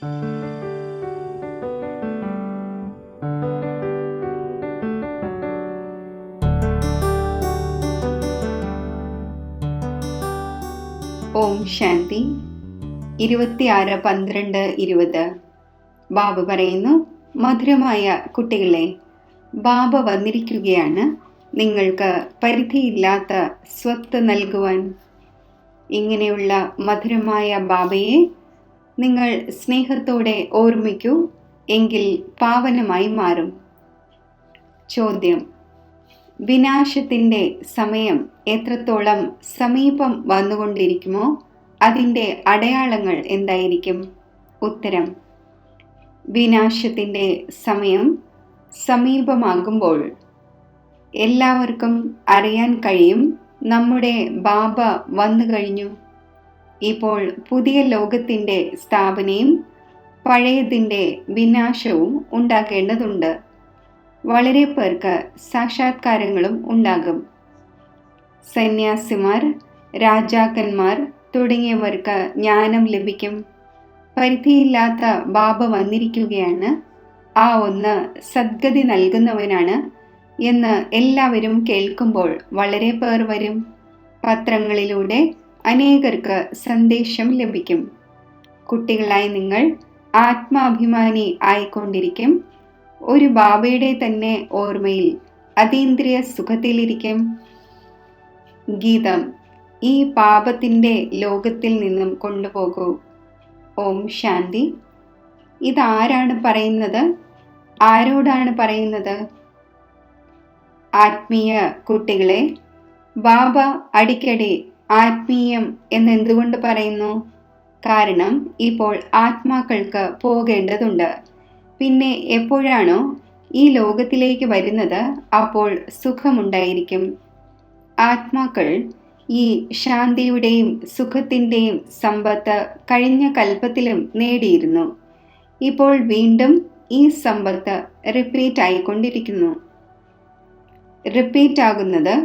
ഓം ശാന്തി. 26/12/20 ബാബ പറയുന്നു, മധുരമായ കുട്ടികളെ, ബാബ വന്നിരിക്കുകയാണ് നിങ്ങൾക്ക് പരിധിയില്ലാത്ത സ്വത്ത് നൽകുവാൻ. ഇങ്ങനെയുള്ള മധുരമായ ബാബയെ നിങ്ങൾ സ്നേഹത്തോടെ ഓർമ്മിക്കൂ, എങ്കിൽ പാവനമായി മാറും. ചോദ്യം: വിനാശത്തിൻ്റെ സമയം എത്രത്തോളം സമീപം വന്നുകൊണ്ടിരിക്കുമോ അതിൻ്റെ അടയാളങ്ങൾ എന്തായിരിക്കും? ഉത്തരം: വിനാശത്തിൻ്റെ സമയം സമീപമാകുമ്പോൾ എല്ലാവർക്കും അറിയാൻ കഴിയും, നമ്മുടെ ബാബ വന്നു കഴിഞ്ഞു. ഇപ്പോൾ പുതിയ ലോകത്തിൻ്റെ സ്ഥാപനയും പഴയതിൻ്റെ വിനാശവും ഉണ്ടാക്കേണ്ടതുണ്ട്. വളരെ പേർക്ക് സാക്ഷാത്കാരങ്ങളും ഉണ്ടാകും. സന്യാസിമാർ, രാജാക്കന്മാർ തുടങ്ങിയവർക്ക് ജ്ഞാനം ലഭിക്കും. പരിധിയില്ലാത്ത ബാബ വന്നിരിക്കുകയാണ്, ആ ഒന്ന് സദ്ഗതി നൽകുന്നവനാണ് എന്ന് എല്ലാവരും കേൾക്കുമ്പോൾ വളരെ പേർ വരും. പത്രങ്ങളിലൂടെ അനേകർക്ക് സന്ദേശം ലഭിക്കും. കുട്ടികളായി നിങ്ങൾ ആത്മാഭിമാനി ആയിക്കൊണ്ടിരിക്കും. ഒരു ബാബയുടെ തന്നെ ഓർമ്മയിൽ അതീന്ദ്രിയ സുഖത്തിലിരിക്കും. ഗീതം: ഈ പാപത്തിൻ്റെ ലോകത്തിൽ നിന്നും കൊണ്ടുപോകൂ. ഓം ശാന്തി. ഇതാരാണ് പറയുന്നത്? ആരോടാണ് പറയുന്നത്? ആത്മീയ കുട്ടികളെ, ബാബ അടിക്കടി ആത്മീയം എന്നെന്തുകൊണ്ട് പറയുന്നു? കാരണം ഇപ്പോൾ ആത്മാക്കൾക്ക് പോകേണ്ടതുണ്ട്. പിന്നെ എപ്പോഴാണോ ഈ ലോകത്തിലേക്ക് വരുന്നത് അപ്പോൾ സുഖമുണ്ടായിരിക്കും. ആത്മാക്കൾ ഈ ശാന്തിയുടെയും സുഖത്തിൻ്റെയും സമ്പത്ത് കഴിഞ്ഞ കൽപ്പത്തിലും നേടിയിരുന്നു. ഇപ്പോൾ വീണ്ടും ഈ സമ്പത്ത് റിപ്പീറ്റ് ആയിക്കൊണ്ടിരിക്കുന്നു. റിപ്പീറ്റ് ആകുന്നത്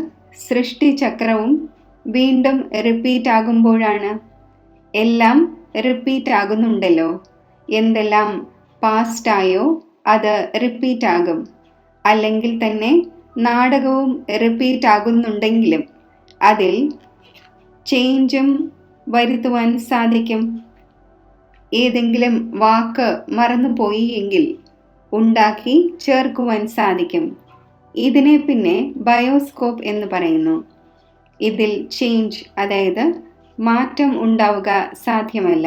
സൃഷ്ടിചക്രവും വീണ്ടും റിപ്പീറ്റ് ആകുമ്പോഴാണ്. എല്ലാം റിപ്പീറ്റ് ആകുന്നുണ്ടല്ലോ. എന്തെല്ലാം പാസ്റ്റായോ അത് റിപ്പീറ്റ് ആകും. അല്ലെങ്കിൽ തന്നെ നാടകവും റിപ്പീറ്റ് ആകുന്നുണ്ടെങ്കിലും അതിൽ ചേഞ്ചും വരുത്തുവാൻ സാധിക്കും. ഏതെങ്കിലും വാക്ക് മറന്നുപോയി എങ്കിൽ ഉണ്ടാക്കി ചേർക്കുവാൻ സാധിക്കും. ഇതിനെ പിന്നെ ബയോസ്കോപ്പ് എന്ന് പറയുന്നു. ഇതിൽ ചേഞ്ച്, അതായത് മാറ്റം ഉണ്ടാവുക സാധ്യമല്ല.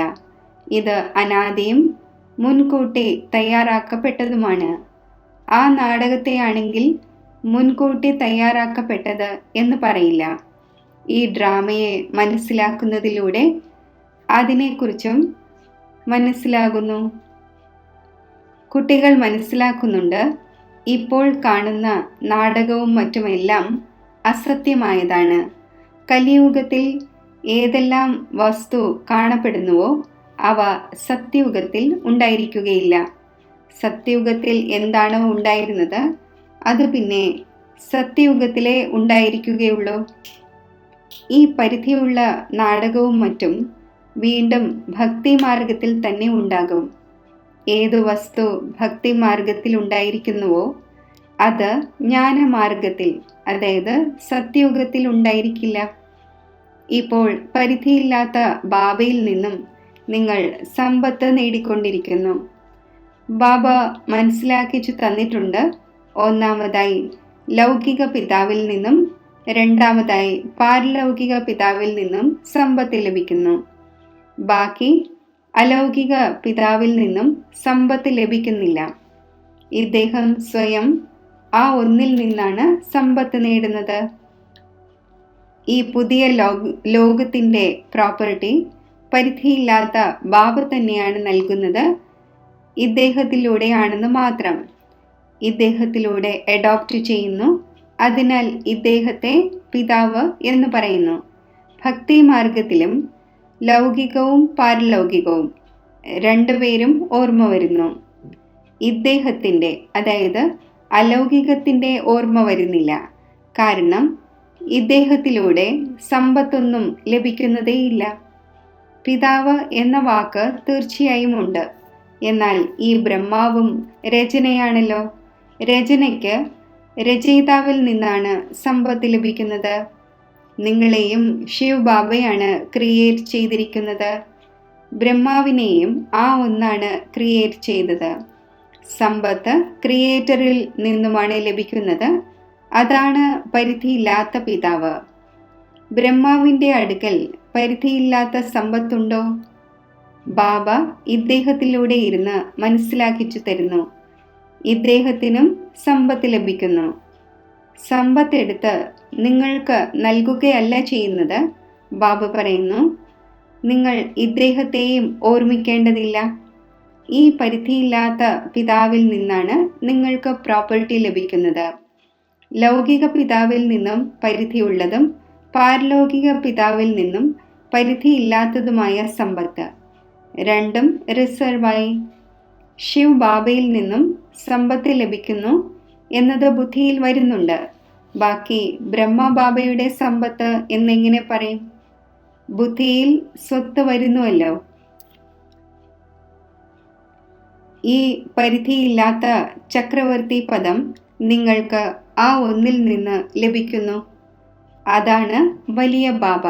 ഇത് അനാദിയും മുൻകൂട്ടി തയ്യാറാക്കപ്പെട്ടതുമാണ്. ആ നാടകത്തെയാണെങ്കിൽ മുൻകൂട്ടി തയ്യാറാക്കപ്പെട്ടത് എന്ന് പറയില്ല. ഈ ഡ്രാമയെ മനസ്സിലാക്കുന്നതിലൂടെ അതിനെക്കുറിച്ചും മനസ്സിലാകുന്നു. കുട്ടികൾ മനസ്സിലാക്കുന്നുണ്ട്, ഇപ്പോൾ കാണുന്ന നാടകവും മറ്റുമെല്ലാം അസത്യമായതാണ്. കലിയുഗത്തിൽ ഏതെല്ലാം വസ്തു കാണപ്പെടുന്നുവോ അവ സത്യയുഗത്തിൽ ഉണ്ടായിരിക്കുകയില്ല. സത്യയുഗത്തിൽ എന്താണോ ഉണ്ടായിരുന്നത് അത് പിന്നെ സത്യയുഗത്തിലേ ഉണ്ടായിരിക്കുകയുള്ളൂ. ഈ പരിധിയുള്ള നാടകവും മറ്റും വീണ്ടും ഭക്തിമാർഗത്തിൽ തന്നെ ഉണ്ടാകും. ഏതു വസ്തു ഭക്തിമാർഗത്തിൽ ഉണ്ടായിരിക്കുന്നുവോ അത് ജ്ഞാനമാർഗത്തിൽ, അതായത് സത്യയുഗത്തിൽ ഉണ്ടായിരിക്കില്ല. ഇപ്പോൾ പരിധിയില്ലാത്ത ബാബയിൽ നിന്നും നിങ്ങൾ സമ്പത്ത് നേടിക്കൊണ്ടിരിക്കുന്നു. ബാബ മനസ്സിലാക്കിച്ചു തന്നിട്ടുണ്ട്, ഒന്നാമതായി ലൗകിക പിതാവിൽ നിന്നും, രണ്ടാമതായി പാരലൗകിക പിതാവിൽ നിന്നും സമ്പത്ത് ലഭിക്കുന്നു. ബാക്കി അലൗകിക പിതാവിൽ നിന്നും സമ്പത്ത് ലഭിക്കുന്നില്ല. ഇദ്ദേഹം സ്വയം ആ ഒന്നിൽ നിന്നാണ് സമ്പത്ത് നേടുന്നത്. ഈ പുതിയ ലോകത്തിൻ്റെ പ്രോപ്പർട്ടി പരിധിയില്ലാത്ത ബാബ തന്നെയാണ് നൽകുന്നത്. ഇദ്ദേഹത്തിലൂടെയാണെന്ന് മാത്രം. ഇദ്ദേഹത്തിലൂടെ അഡോപ്റ്റ് ചെയ്യുന്നു. അതിനാൽ ഇദ്ദേഹത്തെ പിതാവ് എന്ന് പറയുന്നു. ഭക്തി മാർഗത്തിലും ലൗകികവും പാരലൗകികവും രണ്ടുപേരും ഓർമ്മ വരുന്നു. ഇദ്ദേഹത്തിൻ്റെ, അതായത് അലൗകികത്തിൻ്റെ ഓർമ്മ വരുന്നില്ല. കാരണം ഇദ്ദേഹത്തിലൂടെ സമ്പത്തൊന്നും ലഭിക്കുന്നതേയില്ല. പിതാവ് എന്ന വാക്ക് തീർച്ചയായും ഉണ്ട്. എന്നാൽ ഈ ബ്രഹ്മാവും രചനയാണല്ലോ. രചനയ്ക്ക് രചയിതാവിൽ നിന്നാണ് സമ്പത്ത് ലഭിക്കുന്നത്. നിങ്ങളെയും ശിവ് ബാബയാണ് ക്രിയേറ്റ് ചെയ്തിരിക്കുന്നത്. ബ്രഹ്മാവിനെയും ആ ഒന്നാണ് ക്രിയേറ്റ് ചെയ്തത്. സമ്പത്ത് ക്രിയേറ്ററിൽ നിന്നുമാണ് ലഭിക്കുന്നത്. അതാണ് പരിധിയില്ലാത്ത പിതാവ്. ബ്രഹ്മാവിൻ്റെ അടുക്കൽ പരിധിയില്ലാത്ത സമ്പത്തുണ്ടോ? ബാബ ഇദ്ദേഹത്തിലൂടെ ഇരുന്ന് മനസ്സിലാക്കിച്ചു തരുന്നു. ഇദ്ദേഹത്തിനും സമ്പത്ത് ലഭിക്കുന്നു. സമ്പത്ത് എടുത്ത് നിങ്ങൾക്ക് നൽകുകയല്ല ചെയ്യുന്നത്. ബാബ പറയുന്നു, നിങ്ങൾ ഇദ്ദേഹത്തെയും ഓർമ്മിക്കേണ്ടതില്ല. ഈ പരിധിയില്ലാത്ത പിതാവിൽ നിന്നാണ് നിങ്ങൾക്ക് പ്രോപ്പർട്ടി ലഭിക്കുന്നത്. ലൗകിക പിതാവിൽ നിന്നും പരിധിയുള്ളതും പാരലൗകിക പിതാവിൽ നിന്നും പരിധിയില്ലാത്തതുമായ സമ്പത്ത് രണ്ടും റിസർവായി. ശിവ് ബാബയിൽ നിന്നും സമ്പത്ത് ലഭിക്കുന്നു എന്നത് ബുദ്ധിയിൽ വരുന്നുണ്ട്. ബാക്കി ബ്രഹ്മബാബയുടെ സമ്പത്ത് എന്നെങ്ങനെ പറയും? ബുദ്ധിയിൽ സ്വത്ത് വരുന്നുവല്ലോ. ഈ പരിധിയില്ലാത്ത ചക്രവർത്തി പദം നിങ്ങൾക്ക് ആ ഒന്നിൽ നിന്ന് ലഭിക്കുന്നു. അതാണ് വലിയ ബാബ.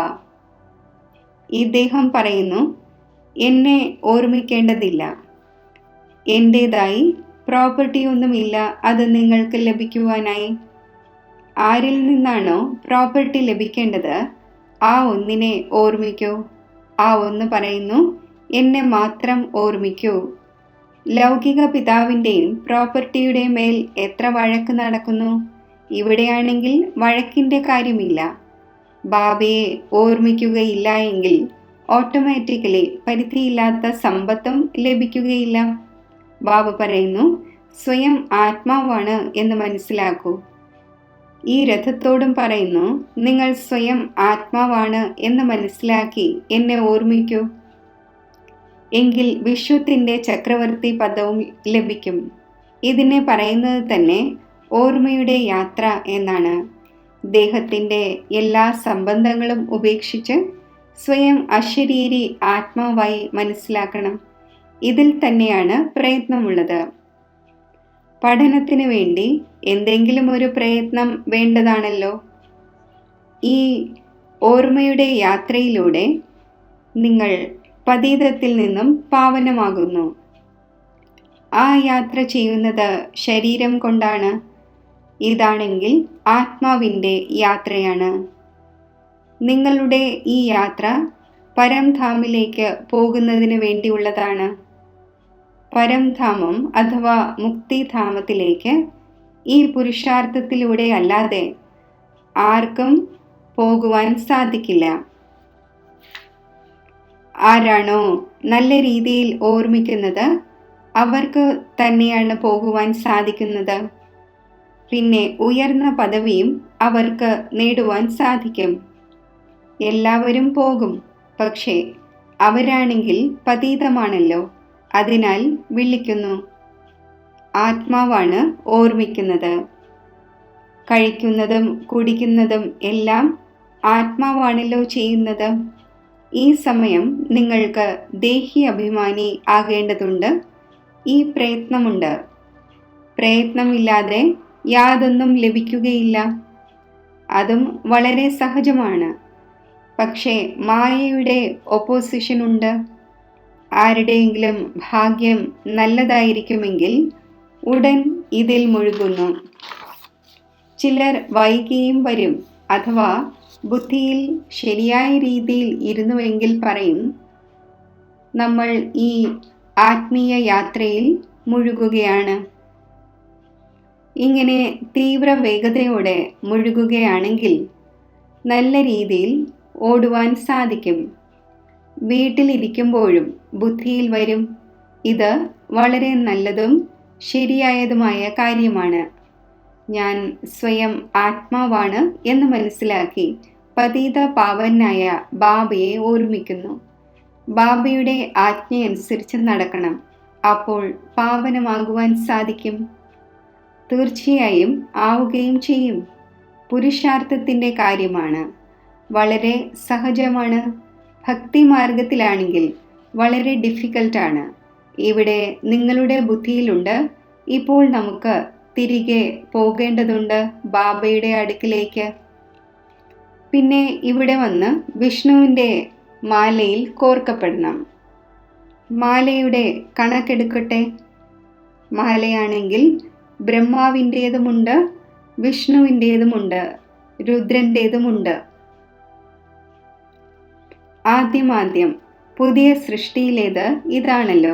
ഇദ്ദേഹം പറയുന്നു, എന്നെ ഓർമ്മിക്കേണ്ടതില്ല. എൻ്റേതായി പ്രോപ്പർട്ടി ഒന്നുമില്ല അത് നിങ്ങൾക്ക് ലഭിക്കുവാനായി. ആരിൽ നിന്നാണോ പ്രോപ്പർട്ടി ലഭിക്കേണ്ടത് ആ ഒന്നിനെ ഓർമ്മിക്കൂ. ആ ഒന്ന് പറയുന്നു, എന്നെ മാത്രം ഓർമ്മിക്കൂ. ലൗകിക പിതാവിൻ്റെയും പ്രോപ്പർട്ടിയുടെ മേൽ എത്ര വഴക്ക് നടക്കുന്നു. ഇവിടെയാണെങ്കിൽ വഴക്കിൻ്റെ കാര്യമില്ല. ബാബയെ ഓർമ്മിക്കുകയില്ല എങ്കിൽ ഓട്ടോമാറ്റിക്കലി പരിധിയില്ലാത്ത സമ്പത്തും ലഭിക്കുകയില്ല. ബാബ പറയുന്നു, സ്വയം ആത്മാവാണ് എന്ന് മനസ്സിലാക്കൂ. ഈ രഥത്തോടും പറയുന്നു, നിങ്ങൾ സ്വയം ആത്മാവാണ് എന്ന് മനസ്സിലാക്കി എന്നെ ഓർമ്മിക്കൂ. എങ്കിൽ വിശ്വത്തിൻ്റെ ചക്രവർത്തി പദവും ലഭിക്കും. ഇതിനെ പറയുന്നത് തന്നെ ഓർമ്മയുടെ യാത്ര എന്നാണ്. ദേഹത്തിൻ്റെ എല്ലാ സംബന്ധങ്ങളും ഉപേക്ഷിച്ച് സ്വയം അശരീരി ആത്മാവായി മനസ്സിലാക്കണം. ഇതിൽ തന്നെയാണ് പ്രയത്നമുള്ളത്. പഠനത്തിന് വേണ്ടി എന്തെങ്കിലും ഒരു പ്രയത്നം വേണ്ടതാണല്ലോ. ഈ ഓർമ്മയുടെ യാത്രയിലൂടെ നിങ്ങൾ പതീതത്തിൽ നിന്നും പാവനമാകുന്നു. ആ യാത്ര ചെയ്യുന്നത് ശരീരം കൊണ്ടാണ്. ഇതാണെങ്കിൽ ആത്മാവിൻ്റെ യാത്രയാണ്. നിങ്ങളുടെ ഈ യാത്ര പരംധാമിലേക്ക് പോകുന്നതിന് വേണ്ടിയുള്ളതാണ്. പരംധാമം അഥവാ മുക്തിധാമത്തിലേക്ക് ഈ പുരുഷാർത്ഥത്തിലൂടെ അല്ലാതെ ആർക്കും പോകുവാൻ സാധിക്കില്ല. ആരാണോ നല്ല രീതിയിൽ ഓർമ്മിക്കുന്നത് അവർക്ക് തന്നെയാണ് പോകുവാൻ സാധിക്കുന്നത്. പിന്നെ ഉയർന്ന പദവിയും അവർക്ക് നേടുവാൻ സാധിക്കും. എല്ലാവരും പോകും, പക്ഷേ അവരാണെങ്കിൽ പതീതമാണല്ലോ. അതിനാൽ വിളിക്കുന്നു. ആത്മാവാണ് ഓർമ്മിക്കുന്നത്. കഴിക്കുന്നതും കുടിക്കുന്നതും എല്ലാം ആത്മാവാണല്ലോ ചെയ്യുന്നത്. ഈ സമയം നിങ്ങൾക്ക് ദേഹി അഭിമാനി ആകേണ്ടതുണ്ട്. ഈ പ്രയത്നമുണ്ട്. പ്രയത്നമില്ലാതെ യാതൊന്നും ലഭിക്കുകയില്ല. അതും വളരെ സഹജമാണ്. പക്ഷേ മായയുടെ ഓപ്പോസിഷൻ ഉണ്ട്. ആരുടെയെങ്കിലും ഭാഗ്യം നല്ലതായിരിക്കുമെങ്കിൽ ഉടൻ ഇതിൽ മുഴുകുന്നു. ചിലർ വൈകിയും വരും. അഥവാ ബുദ്ധിയിൽ ശരിയായ രീതിയിൽ ഇരുന്നുവെങ്കിൽ പറയും, നമ്മൾ ഈ ആത്മീയ യാത്രയിൽ മുഴുകുകയാണ്. ഇങ്ങനെ തീവ്ര വേഗതയോടെ മുഴുകുകയാണെങ്കിൽ നല്ല രീതിയിൽ ഓടുവാൻ സാധിക്കും. വീട്ടിലിരിക്കുമ്പോഴും ബുദ്ധിയിൽ വരും, ഇത് വളരെ നല്ലതും ശരിയായതുമായ കാര്യമാണ്. ഞാൻ സ്വയം ആത്മാവാണ് എന്ന് മനസ്സിലാക്കി പതീത പാവനായ ബാബയെ ഓർമ്മിക്കുന്നു. ബാബയുടെ ആജ്ഞയനുസരിച്ച് നടക്കണം. അപ്പോൾ പാവനമാകുവാൻ സാധിക്കും. തീർച്ചയായും ആവുകയും ചെയ്യും. പുരുഷാർത്ഥത്തിൻ്റെ കാര്യമാണ്. വളരെ സഹജമാണ്. ഭക്തി മാർഗത്തിലാണെങ്കിൽ വളരെ ഡിഫിക്കൽട്ടാണ്. ഇവിടെ നിങ്ങളുടെ ബുദ്ധിയിലുണ്ട്, ഇപ്പോൾ നമുക്ക് തിരികെ പോകേണ്ടതുണ്ട് ബാബയുടെ അടുക്കിലേക്ക്. പിന്നെ ഇവിടെ വന്ന് വിഷ്ണുവിൻ്റെ മാലയിൽ കോർക്കപ്പെടണം. മാലയുടെ കണക്കെടുക്കട്ടെ. മാലയാണെങ്കിൽ ബ്രഹ്മാവിൻ്റേതുമുണ്ട്, വിഷ്ണുവിൻ്റേതുമുണ്ട്, രുദ്രൻ്റേതുമുണ്ട്. ആദ്യം പുതിയ സൃഷ്ടിയിലേത് ഇതാണല്ലോ.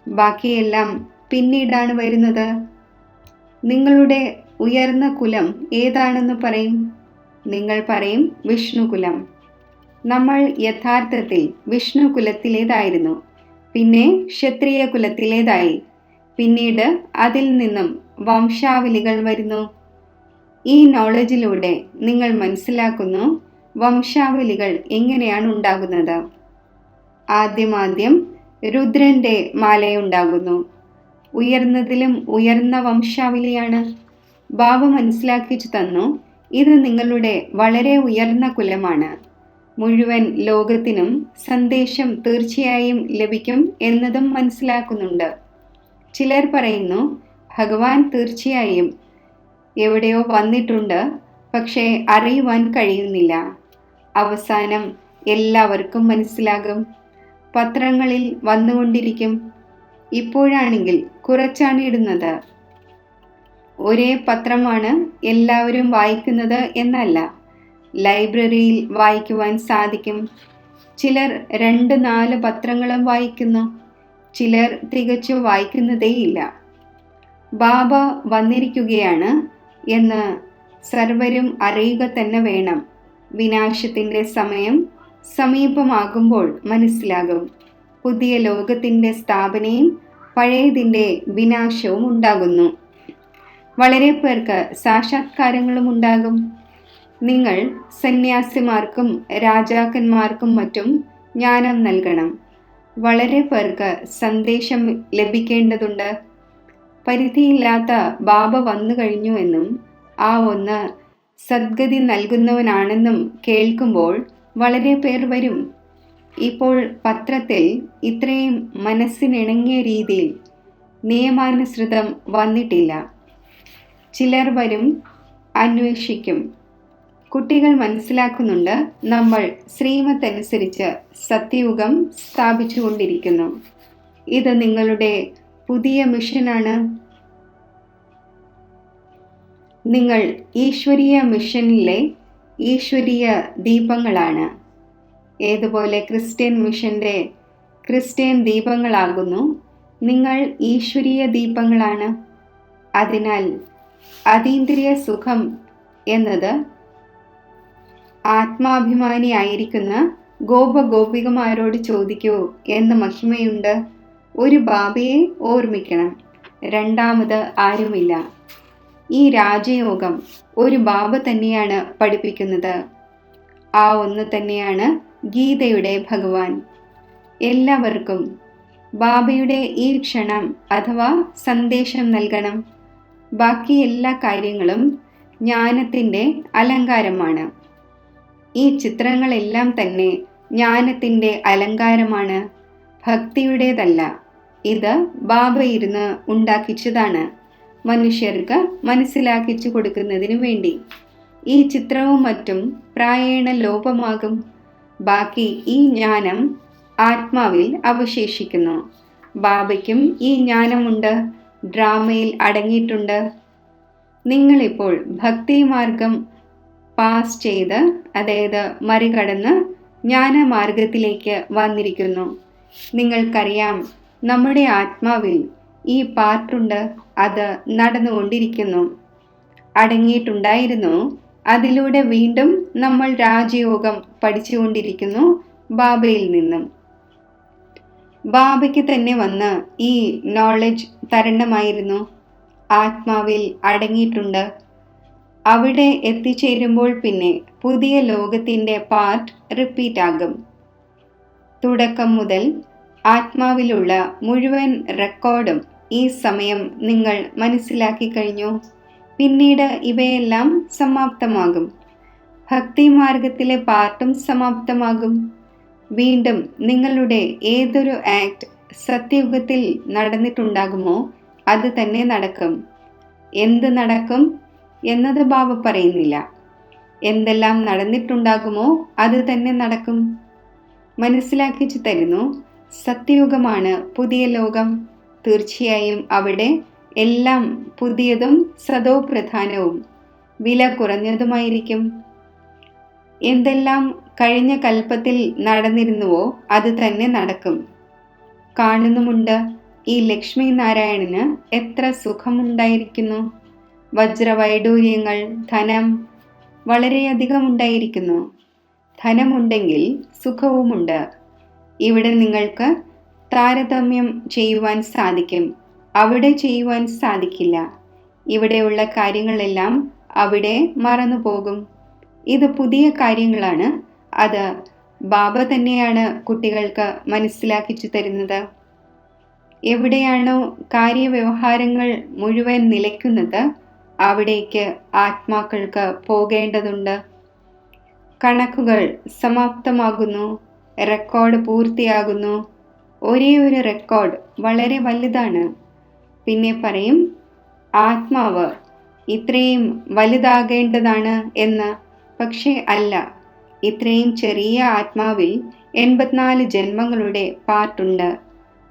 ബാക്കിയെല്ലാം പിന്നീടാണ് വരുന്നത്. നിങ്ങളുടെ ഉയർന്ന കുലം ഏതാണെന്ന് പറയും? നിങ്ങൾ പറയും വിഷ്ണുകുലം. നമ്മൾ യഥാർത്ഥത്തിൽ വിഷ്ണു കുലത്തിലേതായിരുന്നു, പിന്നെ ക്ഷത്രിയ കുലത്തിലേതായി, പിന്നീട് അതിൽ നിന്നും വംശാവലികൾ വരുന്നു. ഈ നോളജിലൂടെ നിങ്ങൾ മനസ്സിലാക്കുന്നു വംശാവലികൾ എങ്ങനെയാണ് ഉണ്ടാകുന്നത്. ആദ്യം രുദ്രൻ്റെ മാലയുണ്ടാകുന്നു. ഉയർന്നതിലും ഉയർന്ന വംശാവലിയാണ്. ബാബ മനസ്സിലാക്കിച്ചു തന്നു, ഇത് നിങ്ങളുടെ വളരെ ഉയർന്ന കുലമാണ്. മുഴുവൻ ലോകത്തിനും സന്ദേശം തീർച്ചയായും ലഭിക്കും എന്നതും മനസ്സിലാക്കുന്നുണ്ട്. ചിലർ പറയുന്നു ഭഗവാൻ തീർച്ചയായും എവിടെയോ വന്നിട്ടുണ്ട്, പക്ഷേ അറിയുവാൻ കഴിയുന്നില്ല. അവസാനം എല്ലാവർക്കും മനസ്സിലാകും. പത്രങ്ങളിൽ വന്നുകൊണ്ടിരിക്കും. ഇപ്പോഴാണെങ്കിൽ കുറച്ചാണ് ഇടുന്നത്. ഒരേ പത്രമാണ് എല്ലാവരും വായിക്കുന്നത് എന്നല്ല. ലൈബ്രറിയിൽ വായിക്കുവാൻ സാധിക്കും. ചിലർ 2-4 പത്രങ്ങളും വായിക്കുന്നു. ചിലർ തികച്ചും വായിക്കുന്നതേയില്ല. ബാബ വന്നിരിക്കുകയാണ് എന്ന് സർവരും അറിയുക തന്നെ വേണം. വിനാശത്തിൻ്റെ സമയം സമീപമാകുമ്പോൾ മനസ്സിലാകും. പുതിയ ലോകത്തിൻ്റെ സ്ഥാപനയും പഴയതിൻ്റെ വിനാശവും ഉണ്ടാകുന്നു. വളരെ പേർക്ക് സാക്ഷാത്കാരങ്ങളും ഉണ്ടാകും. നിങ്ങൾ സന്യാസിമാർക്കും രാജാക്കന്മാർക്കും മറ്റും ജ്ഞാനം നൽകണം. വളരെ പേർക്ക് സന്ദേശം ലഭിക്കേണ്ടതുണ്ട്. പരിധിയില്ലാത്ത ബാബ വന്നു കഴിഞ്ഞുവെന്നും ആ ഒന്ന് സദ്ഗതി നൽകുന്നവനാണെന്നും കേൾക്കുമ്പോൾ വളരെ പേർ വരും. ഇപ്പോൾ പത്രത്തിൽ ഇത്രയും മനസ്സിനിണങ്ങിയ രീതിയിൽ നിയമാനുസൃതം വന്നിട്ടില്ല. ചിലർ വരും, അന്വേഷിക്കും. കുട്ടികൾ മനസ്സിലാക്കുന്നുണ്ട്, നമ്മൾ ശ്രീമത്തനുസരിച്ച് സത്യയുഗം സ്ഥാപിച്ചുകൊണ്ടിരിക്കുന്നു. ഇത് നിങ്ങളുടെ പുതിയ മിഷനാണ്. നിങ്ങൾ ഈശ്വരീയ മിഷനിലെ ഈശ്വരീയ ദീപങ്ങളാണ്. ഏതുപോലെ ക്രിസ്ത്യൻ മിഷൻ്റെ ക്രിസ്ത്യൻ ദീപങ്ങളാകുന്നു, നിങ്ങൾ ഈശ്വരീയ ദീപങ്ങളാണ്. അതിനാൽ അതീന്ദ്രിയ സുഖം എന്നത് ആത്മാഭിമാനിയായിരിക്കുന്ന ഗോപഗോപികമാരോട് ചോദിക്കൂ എന്ന് മഹിമയുണ്ട്. ഒരു ബാബയെ ഓർമ്മിക്കണം, രണ്ടാമത് ആരുമില്ല. ഈ രാജയോഗം ഒരു ബാബ തന്നെയാണ് പഠിപ്പിക്കുന്നത്. ആ ഒന്ന് തന്നെയാണ് ഗീതയുടെ ഭഗവാൻ. എല്ലാവർക്കും ബാബയുടെ ഈ ക്ഷണം അഥവാ സന്ദേശം നൽകണം. ബാക്കി എല്ലാ കാര്യങ്ങളും ജ്ഞാനത്തിൻ്റെ അലങ്കാരമാണ്. ഈ ചിത്രങ്ങളെല്ലാം തന്നെ ജ്ഞാനത്തിൻ്റെ അലങ്കാരമാണ്, ഭക്തിയുടേതല്ല. ഇത് ബാബ ഇരുന്ന് ഉണ്ടാക്കിച്ചതാണ്, മനുഷ്യർക്ക് മനസ്സിലാക്കിച്ചു കൊടുക്കുന്നതിനു വേണ്ടി. ഈ ചിത്രവും മറ്റും പ്രായേണ ലോപമാകും. ബാക്കി ഈ ജ്ഞാനം ആത്മാവിൽ അവശേഷിക്കുന്നു. ബാബയ്ക്കും ഈ ജ്ഞാനമുണ്ട്, ഡ്രാമയിൽ അടങ്ങിയിട്ടുണ്ട്. നിങ്ങളിപ്പോൾ ഭക്തിമാർഗം പാസ് ചെയ്ത്, അതായത് മറികടന്ന് ജ്ഞാനമാർഗത്തിലേക്ക് വന്നിരിക്കുന്നു. നിങ്ങൾക്കറിയാം, നമ്മുടെ ആത്മാവിൽ ഈ പാർട്ടുണ്ട്, അത് നടന്നുകൊണ്ടിരിക്കുന്നു. അടങ്ങിയിട്ടുണ്ടായിരുന്നു. അതിലൂടെ വീണ്ടും നമ്മൾ രാജയോഗം പഠിച്ചുകൊണ്ടിരിക്കുന്നു ബാബയിൽ നിന്നും. ബാബയ്ക്ക് തന്നെ വന്ന് ഈ നോളജ് തരണമായിരുന്നു. ആത്മാവിൽ അടങ്ങിയിട്ടുണ്ട്. അവിടെ എത്തിച്ചേരുമ്പോൾ പിന്നെ പുതിയ ലോകത്തിൻ്റെ പാർട്ട് റിപ്പീറ്റ് ആകും. തുടക്കം മുതൽ ആത്മാവിലുള്ള മുഴുവൻ റെക്കോർഡും ഈ സമയം നിങ്ങൾ മനസ്സിലാക്കി കഴിഞ്ഞു. പിന്നീട് ഇവയെല്ലാം സമാപ്തമാകും. ഭക്തിമാർഗത്തിലെ പാർട്ടും സമാപ്തമാകും. വീണ്ടും നിങ്ങളുടെ ഏതൊരു ആക്ട് സത്യയുഗത്തിൽ നടന്നിട്ടുണ്ടാകുമോ അത് തന്നെ നടക്കും. എന്ത് നടക്കും എന്നത് ബാബ പറയുന്നില്ല. എന്തെല്ലാം നടന്നിട്ടുണ്ടാകുമോ അത് തന്നെ നടക്കും. മനസ്സിലാക്കിച്ചു തരുന്നു, സത്യയുഗമാണ് പുതിയ ലോകം. തീർച്ചയായും അവിടെ എല്ലാം പുതിയതും സദോപ്രധാനവും വില കുറഞ്ഞതുമായിരിക്കും. എന്തെല്ലാം കഴിഞ്ഞ കൽപ്പത്തിൽ നടന്നിരുന്നുവോ അത് തന്നെ നടക്കും. കാണുന്നുമുണ്ട്, ഈ ലക്ഷ്മി നാരായണന് എത്ര സുഖമുണ്ടായിരിക്കുന്നു. വജ്രവൈഡൂര്യങ്ങൾ, ധനം വളരെയധികം ഉണ്ടായിരിക്കുന്നു. ധനമുണ്ടെങ്കിൽ സുഖവുമുണ്ട്. ഇവിടെ നിങ്ങൾക്ക് താരതമ്യം ചെയ്യുവാൻ സാധിക്കും, അവിടെ ചെയ്യുവാൻ സാധിക്കില്ല. ഇവിടെയുള്ള കാര്യങ്ങളെല്ലാം അവിടെ മറന്നുപോകും. ഇത് പുതിയ കാര്യങ്ങളാണ്. അത് ബാബ തന്നെയാണ് കുട്ടികൾക്ക് മനസ്സിലാക്കിച്ചു തരുന്നത്. എവിടെയാണോ കാര്യവ്യവഹാരങ്ങൾ മുഴുവൻ നിലയ്ക്കുന്നത് അവിടേക്ക് ആത്മാക്കൾക്ക് പോകേണ്ടതുണ്ട്. കണക്കുകൾ സമാപ്തമാകുന്നു, റെക്കോർഡ് പൂർത്തിയാകുന്നു. ഒരേ ഒരു റെക്കോർഡ് വളരെ വലുതാണ്. പിന്നെ പറയും, ആത്മാവ് ഇത്രയും വലുതാകേണ്ടതാണ് എന്ന്. പക്ഷേ അല്ല, ഇത്രയും ചെറിയ ആത്മാവിൽ 84 ജന്മങ്ങളുടെ പാർട്ടുണ്ട്.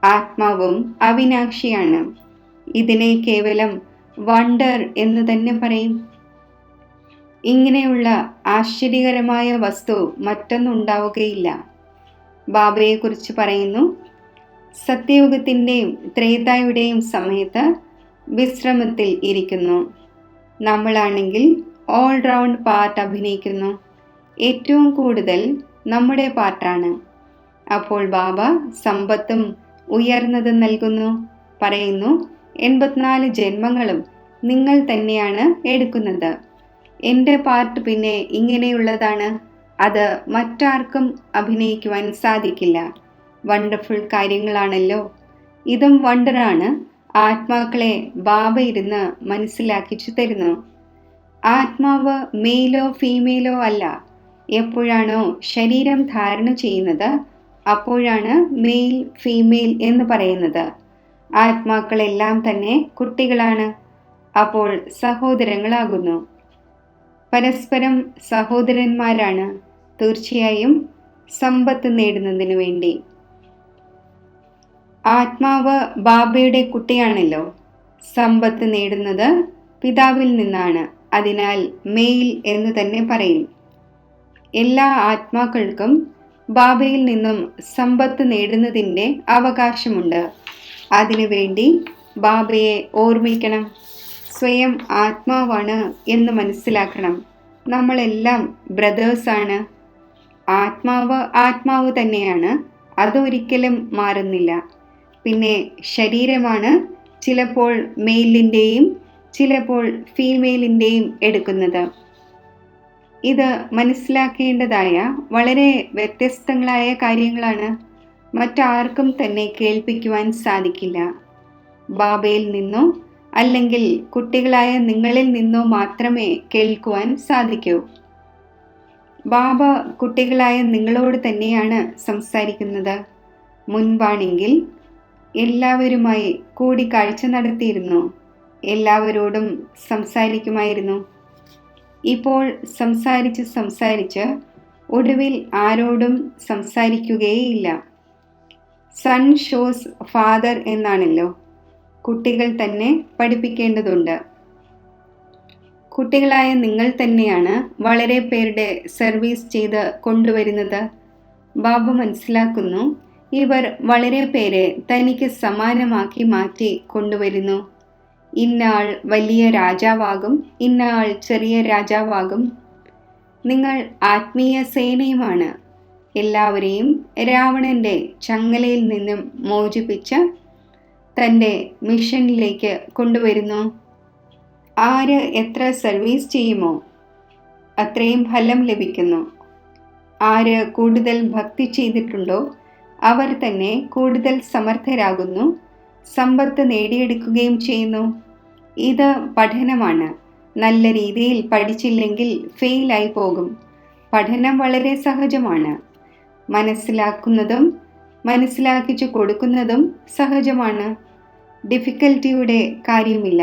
ആത്മാവും അവിനാശിയാണ്. ഇതിനെ കേവലം വണ്ടർ എന്ന് തന്നെ പറയും. ഇങ്ങനെയുള്ള ആശ്ചര്യകരമായ വസ്തു മറ്റൊന്നുണ്ടാവുകയില്ല. ബാബയെക്കുറിച്ച് പറയുന്നു, സത്യയുഗത്തിൻ്റെയും ത്രേതായുടെയും സമയത്ത് വിശ്രമത്തിൽ ഇരിക്കുന്നു. നമ്മളാണെങ്കിൽ ഓൾ റൗണ്ട് പാർട്ട് അഭിനയിക്കുന്നു. ഏറ്റവും കൂടുതൽ നമ്മുടെ പാർട്ടാണ്. അപ്പോൾ ബാബ സമ്പത്തും ഉയർന്നതും നൽകുന്നു. പറയുന്നു, 84 ജന്മങ്ങളും നിങ്ങൾ തന്നെയാണ് എടുക്കുന്നത്. എൻ്റെ പാർട്ട് പിന്നെ ഇങ്ങനെയുള്ളതാണ്. അത് മറ്റാർക്കും അഭിനയിക്കുവാൻ സാധിക്കില്ല. വണ്ടർഫുൾ കാര്യങ്ങളാണല്ലോ. ഇതും വണ്ടറാണ്. ആത്മാക്കളെ ബാബ ഇരുന്ന് മനസ്സിലാക്കിച്ചു തരുന്നു. ആത്മാവ് മെയിലോ ഫീമെയിലോ അല്ല. എപ്പോഴാണോ ശരീരം ധാരണ ചെയ്യുന്നത് അപ്പോഴാണ് മെയിൽ ഫീമെയിൽ എന്ന് പറയുന്നത്. ആത്മാക്കളെല്ലാം തന്നെ കുട്ടികളാണ്. അപ്പോൾ സഹോദരങ്ങളാകുന്നു. പരസ്പരം സഹോദരന്മാരാണ്. തീർച്ചയായും സമ്പത്ത് നേടുന്നതിന് വേണ്ടി. ആത്മാവ് ബാബയുടെ കുട്ടിയാണല്ലോ. സമ്പത്ത് നേടുന്നത് പിതാവിൽ നിന്നാണ്. അതിനാൽ മെയിൽ എന്ന് തന്നെ പറയും. എല്ലാ ആത്മാക്കൾക്കും ബാബയിൽ നിന്നും സമ്പത്ത് നേടുന്നതിൻ്റെ അവകാശമുണ്ട്. അതിനുവേണ്ടി ബാബയെ ഓർമ്മിക്കണം. സ്വയം ആത്മാവാണ് എന്ന് മനസ്സിലാക്കണം. നമ്മളെല്ലാം ബ്രദേഴ്സാണ്. ആത്മാവ് ആത്മാവ് തന്നെയാണ്. അതൊരിക്കലും മാറുന്നില്ല. പിന്നെ ശരീരമാണ് ചിലപ്പോൾ മെയിലിൻ്റെയും ചിലപ്പോൾ ഫീമെയിലിൻ്റെയും എടുക്കുന്നത്. ഇത് മനസ്സിലാക്കേണ്ടതായ വളരെ വ്യത്യസ്തങ്ങളായ കാര്യങ്ങളാണ്. മറ്റാർക്കും തന്നെ കേൾപ്പിക്കുവാൻ സാധിക്കില്ല. ബാബയിൽ നിന്നോ അല്ലെങ്കിൽ കുട്ടികളായ നിങ്ങളിൽ നിന്നോ മാത്രമേ കേൾക്കുവാൻ സാധിക്കൂ. ബാബ കുട്ടികളായ നിങ്ങളോട് തന്നെയാണ് സംസാരിക്കുന്നത്. മുൻപാണെങ്കിൽ എല്ലാവരുമായി കൂടിക്കാഴ്ച നടത്തിയിരുന്നു. എല്ലാവരോടും സംസാരിക്കുമായിരുന്നു. ഇപ്പോൾ സംസാരിച്ച് ഒടുവിൽ ആരോടും സംസാരിക്കുകയേയില്ല. സൺ ഷോസ് ഫാദർ എന്നാണല്ലോ. കുട്ടികൾ തന്നെ പഠിപ്പിക്കേണ്ടതുണ്ട്. കുട്ടികളായ നിങ്ങൾ തന്നെയാണ് വളരെ പേരുടെ സർവീസ് ചെയ്ത് കൊണ്ടുവരുന്നത്. ബാബ മനസ്സിലാക്കുന്നു, ഇവർ വളരെ പേരെ തനിക്ക് സമാനമാക്കി മാറ്റി കൊണ്ടുവരുന്നു. ഇന്ന ആൾ വലിയ രാജാവാകും, ഇന്ന ആൾ ചെറിയ രാജാവാകും. നിങ്ങൾ ആത്മീയ സേനയുമാണ്. എല്ലാവരെയും രാവണന്റെ ചങ്ങലയിൽ നിന്നും മോചിപ്പിച്ച് തൻ്റെ മിഷനിലേക്ക് കൊണ്ടുവരുന്നു. ആര് എത്ര സർവീസ് ചെയ്യുമോ അത്രയും ഫലം ലഭിക്കുന്നു. ആര് കൂടുതൽ ഭക്തി ചെയ്തിട്ടുണ്ടോ അവർ തന്നെ കൂടുതൽ സമർത്ഥരാകുന്നു, സമ്പത്ത് നേടിയെടുക്കുകയും ചെയ്യുന്നു. ഇത് പഠനമാണ്. നല്ല രീതിയിൽ പഠിച്ചില്ലെങ്കിൽ ഫെയിലായി പോകും. പഠനം വളരെ സഹജമാണ്. മനസ്സിലാക്കുന്നതും മനസ്സിലാക്കിച്ചു കൊടുക്കുന്നതും സഹജമാണ്. ഡിഫിക്കൽറ്റിയുടെ കാര്യമില്ല.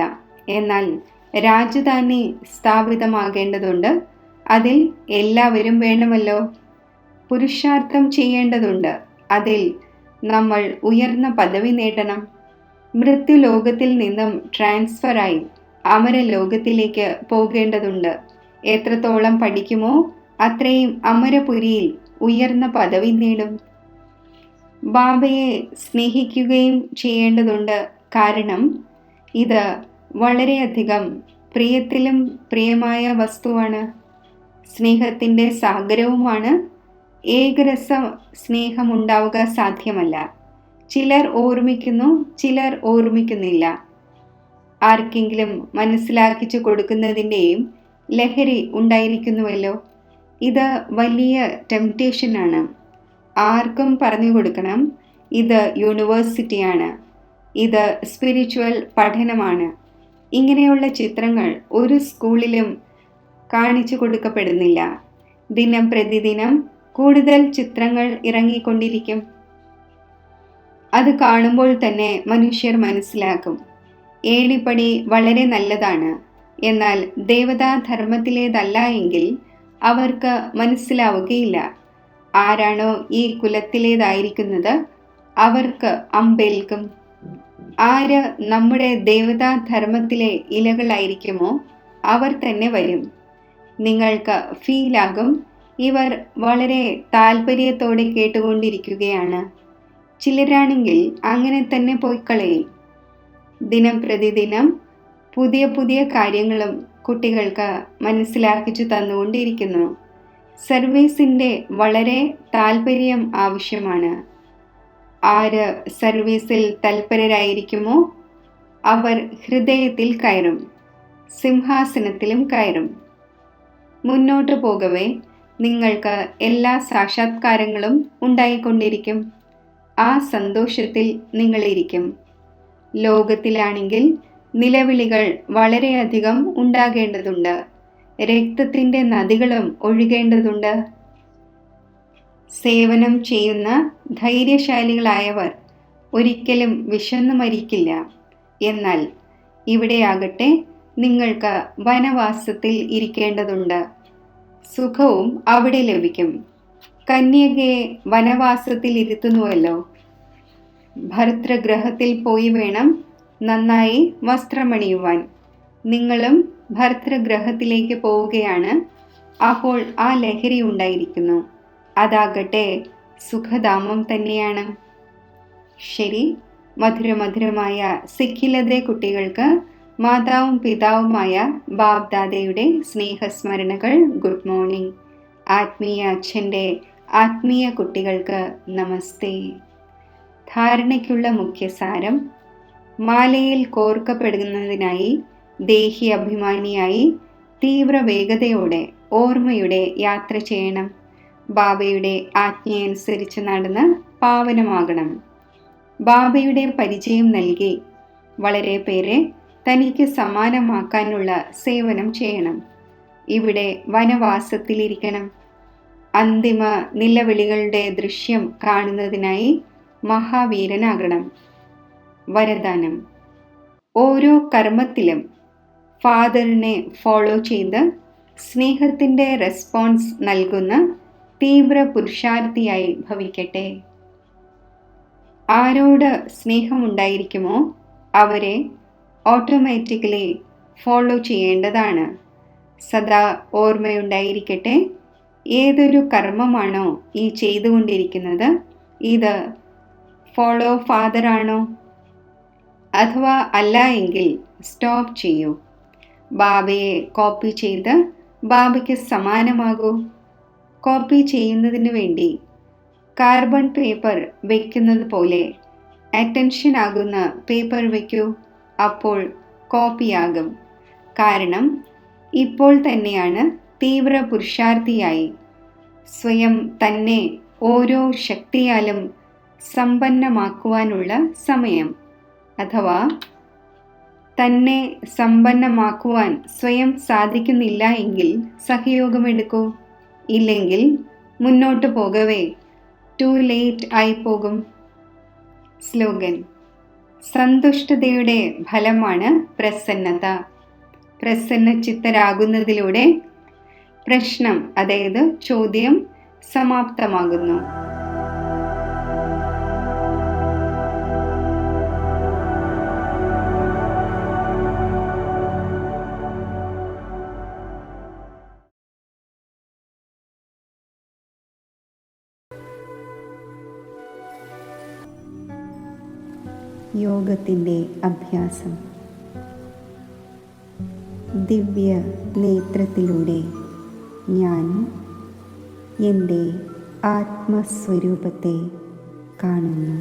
എന്നാൽ രാജധാനി സ്ഥാപിതമാകേണ്ടതുണ്ട്. അതിൽ എല്ലാവരും വേണമല്ലോ. പുരുഷാർത്ഥം ചെയ്യേണ്ടതുണ്ട്. അതിൽ നമ്മൾ ഉയർന്ന പദവി നേടണം. മൃത്യുലോകത്തിൽ നിന്നും ട്രാൻസ്ഫറായി അമരലോകത്തിലേക്ക് പോകേണ്ടതുണ്ട്. എത്രത്തോളം പഠിക്കുമോ അത്രയും അമരപുരിയിൽ ഉയർന്ന പദവി നേടും. ബാബയെ സ്നേഹിക്കുകയും ചെയ്യേണ്ടതുണ്ട്. കാരണം ഇത് വളരെയധികം പ്രിയത്തിലും പ്രിയമായ വസ്തുവാണ്. സ്നേഹത്തിൻ്റെ സാഗരവുമാണ്. ഏകരസ സ്നേഹമുണ്ടാവുക സാധ്യമല്ല. ചിലർ ഓർമ്മിക്കുന്നു, ചിലർ ഓർമ്മിക്കുന്നില്ല. ആർക്കെങ്കിലും മനസ്സിലാക്കിച്ചു കൊടുക്കുന്നതിൻ്റെയും ലഹരി ഉണ്ടായിരിക്കുന്നുവല്ലോ. ഇത് വലിയ ടെംപ്റ്റേഷനാണ്. ആർക്കും പറഞ്ഞു കൊടുക്കണം, ഇത് യൂണിവേഴ്സിറ്റിയാണ്, ഇത് സ്പിരിച്വൽ പഠനമാണ്. ഇങ്ങനെയുള്ള ചിത്രങ്ങൾ ഒരു സ്കൂളിലും കാണിച്ചു കൊടുക്കപ്പെടുന്നില്ല. ദിനം പ്രതിദിനം കൂടുതൽ ചിത്രങ്ങൾ ഇറങ്ങിക്കൊണ്ടിരിക്കും. അത് കാണുമ്പോൾ തന്നെ മനുഷ്യർ മനസ്സിലാക്കും, ഏണിപ്പടി വളരെ നല്ലതാണ്. എന്നാൽ ദേവതാധർമ്മത്തിലേതല്ല എങ്കിൽ അവർക്ക് മനസ്സിലാവുകയില്ല. ആരാണോ ഈ കുലത്തിലേതായിരിക്കുന്നത് അവർക്ക് അമ്പേൽക്കും. ആര് നമ്മുടെ ദേവതാധർമ്മത്തിലെ ഇലകളായിരിക്കുമോ അവർ തന്നെ വരും. നിങ്ങൾക്ക് ഫീലാകും, ഇവർ വളരെ താല്പര്യത്തോടെ കേട്ടുകൊണ്ടിരിക്കുകയാണ്. ചിലരാണെങ്കിൽ അങ്ങനെ തന്നെ പോയിക്കളയും. ദിനം പ്രതിദിനം പുതിയ പുതിയ കാര്യങ്ങളും കുട്ടികൾക്ക് മനസ്സിലാക്കിച്ചു തന്നുകൊണ്ടിരിക്കുന്നു. സർവീസിൻ്റെ വളരെ താല്പര്യം ആവശ്യമാണ്. ആര് സർവീസിൽ തൽപരരായിരിക്കുമോ അവർ ഹൃദയത്തിൽ കയറും, സിംഹാസനത്തിലും കയറും. മുന്നോട്ട് പോകവേ നിങ്ങൾക്ക് എല്ലാ സാക്ഷാത്കാരങ്ങളും ഉണ്ടായിക്കൊണ്ടിരിക്കും. ആ സന്തോഷത്തിൽ നിങ്ങളിരിക്കും. ലോകത്തിലാണെങ്കിൽ നിലവിളികൾ വളരെയധികം ഉണ്ടാകേണ്ടതുണ്ട്. രക്തത്തിൻ്റെ നദികളും ഒഴുകേണ്ടതുണ്ട്. സേവനം ചെയ്യുന്ന ധൈര്യശാലികളായവർ ഒരിക്കലും വിശന്നു മരിക്കില്ല. എന്നാൽ ഇവിടെയാകട്ടെ നിങ്ങൾക്ക് വനവാസത്തിൽ ഇരിക്കേണ്ടതുണ്ട്. സുഖവും അവിടെ ലഭിക്കും. കന്യകയെ വനവാസത്തിൽ ഇരുത്തുന്നുവല്ലോ. ഭർതൃഗ്രഹത്തിൽ പോയി വേണം നന്നായി വസ്ത്രമണിയുവാൻ. നിങ്ങളും ഭർതൃഗ്രഹത്തിലേക്ക് പോവുകയാണ്. അപ്പോൾ ആ ലഹരി ഉണ്ടായിരിക്കുന്നു. അതാകട്ടെ സുഖധാമം തന്നെയാണ്. ശരി, മധുരമധുരമായ സിഖിലതെ കുട്ടികൾക്ക് മാതാവും പിതാവുമായ ബാബ്ദാദയുടെ സ്നേഹസ്മരണകൾ. Good morning. ആത്മീയ അച്ഛൻ്റെ ആത്മീയ കുട്ടികൾക്ക് നമസ്തേ. ധാരണയ്ക്കുള്ള മുഖ്യസാരം: മാലയിൽ കോർക്കപ്പെടുന്നതിനായി ദേഹി അഭിമാനിയായി തീവ്ര വേഗതയോടെ ഓർമ്മയുടെ യാത്ര ചെയ്യണം. ബാബയുടെ ആജ്ഞയനുസരിച്ച് നടന്ന് പാവനമാകണം. ബാബയുടെ പരിചയം നൽകി വളരെ പേരെ തനിക്ക് സമാനമാക്കാനുള്ള സേവനം ചെയ്യണം. ഇവിടെ വനവാസത്തിലിരിക്കണം. അന്തിമ നിലവിളികളുടെ ദൃശ്യം കാണുന്നതിനായി മഹാവീരനാകണം. വരദാനം: ഓരോ കർമ്മത്തിലും ഫാദറിനെ ഫോളോ ചെയ്ത് സ്നേഹത്തിൻ്റെ റെസ്പോൺസ് നൽകുന്ന തീവ്ര പുരുഷാർത്ഥിയായി ഭവിക്കട്ടെ. ആരോട് സ്നേഹമുണ്ടായിരിക്കുമോ അവരെ ഓട്ടോമാറ്റിക്കലി ഫോളോ ചെയ്യേണ്ടതാണ്. സദാ ഓർമ്മയുണ്ടായിരിക്കട്ടെ, ഏതൊരു കർമ്മമാണോ ഈ ചെയ്തുകൊണ്ടിരിക്കുന്നത് ഇത് ഫോളോ ഫാദറാണോ? അഥവാ അല്ല എങ്കിൽ സ്റ്റോപ്പ് ചെയ്യൂ. ബാബയെ കോപ്പി ചെയ്ത് ബാബയ്ക്ക് സമാനമാകൂ. കോപ്പി ചെയ്യുന്നതിന് വേണ്ടി കാർബൺ പേപ്പർ വയ്ക്കുന്നത് പോലെ അറ്റൻഷൻ ആകുന്ന പേപ്പർ വയ്ക്കൂ. അപ്പോൾ കോപ്പിയാകും. കാരണം ഇപ്പോൾ തന്നെയാണ് തീവ്ര പുരുഷാർത്ഥിയായി സ്വയം തന്നെ ഓരോ ശക്തിയാലും സമ്പന്നമാക്കുവാനുള്ള സമയം. അഥവാ തന്നെ സമ്പന്നമാക്കുവാൻ സ്വയം സാധിക്കുന്നില്ല എങ്കിൽ സഹയോഗമെടുക്കൂ. ഇല്ലെങ്കിൽ മുന്നോട്ട് പോകവേ ടു ലേറ്റ് ആയി പോകും. സ്ലോഗൻ: സന്തുഷ്ടതയുടെ ഫലമാണ് പ്രസന്നത. പ്രസന്നചിത്തരാകുന്നതിലൂടെ പ്രശ്നം, അതായത് ചോദ്യം, സമാപ്തമാകുന്നു. യോഗത്തിൻ്റെ അഭ്യാസം. ദിവ്യ നേത്രത്തിലൂടെ ഞാൻ എൻ്റെ ആത്മസ്വരൂപത്തെ കാണുന്നു.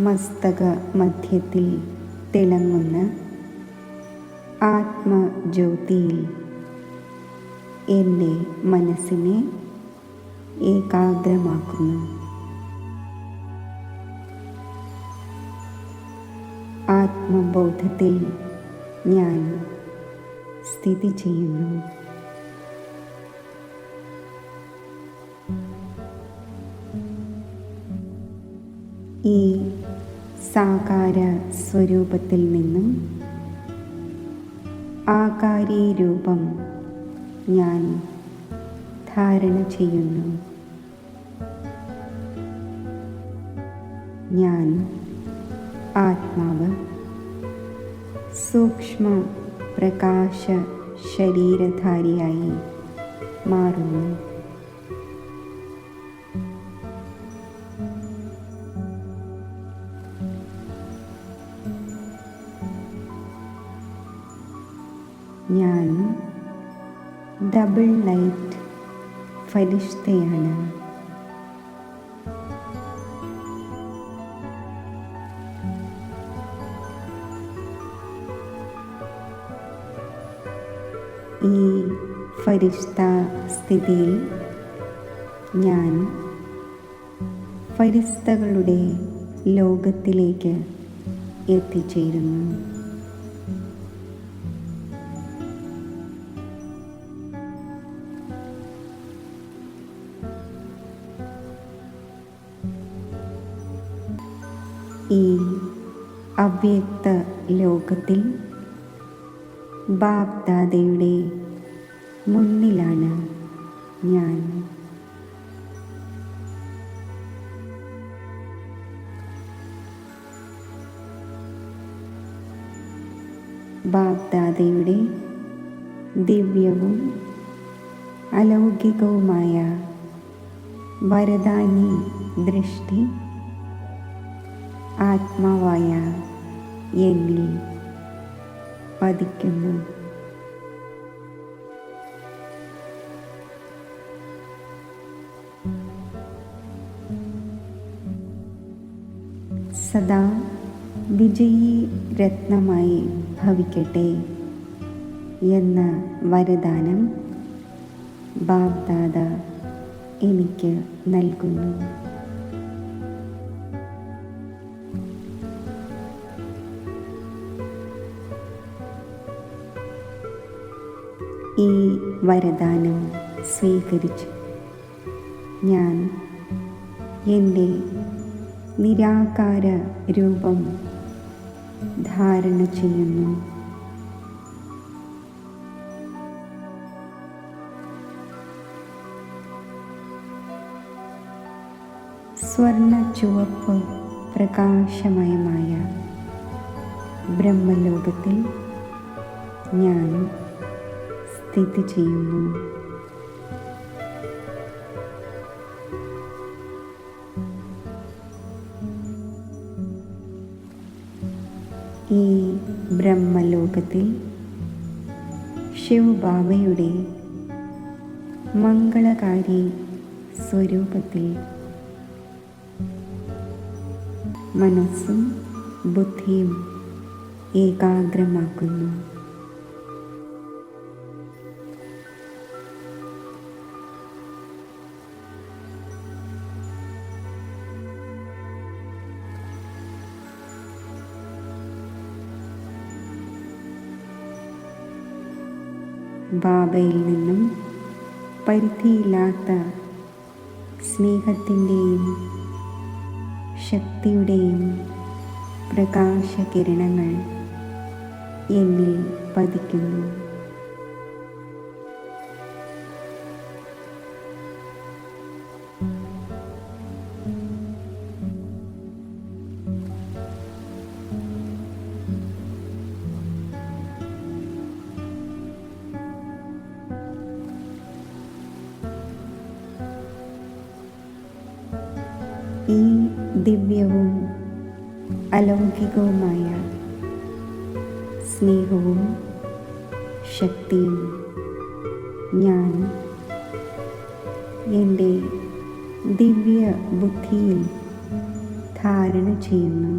മസ്തക മധ്യത്തിൽ തിളങ്ങുന്ന ആത്മജ്യോതിയിൽ എൻ്റെ മനസ്സിനെ ഏകാഗ്രമാക്കുന്നു. ആത്മബോധത്തിൽ ഞാൻ സ്ഥിതി ചെയ്യുന്നു. ഈ സാകാര സ്വരൂപത്തിൽ നിന്നും ആകാരീ രൂപം ഞാൻ ധാരണ ചെയ്യുന്നു. ഞാൻ ആത്മാവ് സൂക്ഷ്മ പ്രകാശ ശരീരധാരിയായി മാറുന്നു. ഞാൻ ഡബിൾ ലൈറ്റ് ഫരിഷ്തയാണ്. ഈ ഫരിഷ്ത സ്ഥിതിയിൽ ഞാൻ ഫരിസ്തകളുടെ ലോകത്തിലേക്ക് എത്തിച്ചേരുന്നു. ഈ അവ്യക്ത ലോകത്തിൽ ബാപ്ദാദയുടെ മുന്നിലാണ് ഞാൻ. ബാപ്ദാദയുടെ ദിവ്യവും അലൗകികവുമായ വരദാനി ദൃഷ്ടി ആത്മാവായ എന്നിൽ പതിക്കുന്നു. സദാ വിജയീ രത്നമായി ഭവിക്കട്ടെ എന്ന വരദാനം ബാപ്ദാദ എനിക്ക് നൽകുന്നു. ഈ വരദാനം സ്വീകരിച്ച് ഞാൻ എൻ്റെ നിരാകാര രൂപം ധാരണ ചെയ്യുന്നു. സ്വർണ്ണ ചുവപ്പ് പ്രകാശമയമായ ബ്രഹ്മലോകത്തിൽ ഞാൻ സ്ഥിതി ചെയ്യുന്നു. ഈ ബ്രഹ്മലോകത്തിൽ ശിവബാബയുടെ മംഗളകാരി സ്വരൂപത്തിൽ മനസ്സും ബുദ്ധിയും ഏകാഗ്രമാക്കുന്നു. ബാബയിൽ നിന്നും പരിധിയില്ലാത്ത സ്നേഹത്തിൻ്റെയും ശക്തിയുടെയും പ്രകാശകിരണങ്ങൾ എന്നിൽ പതിക്കുന്നു. ഈ ദിവ്യവും അലൗകികവുമായ സ്നേഹവും ശക്തിയും ഞാൻ എൻ്റെ ദിവ്യ ബുദ്ധിയിൽ ധാരണ ചെയ്യുന്നു.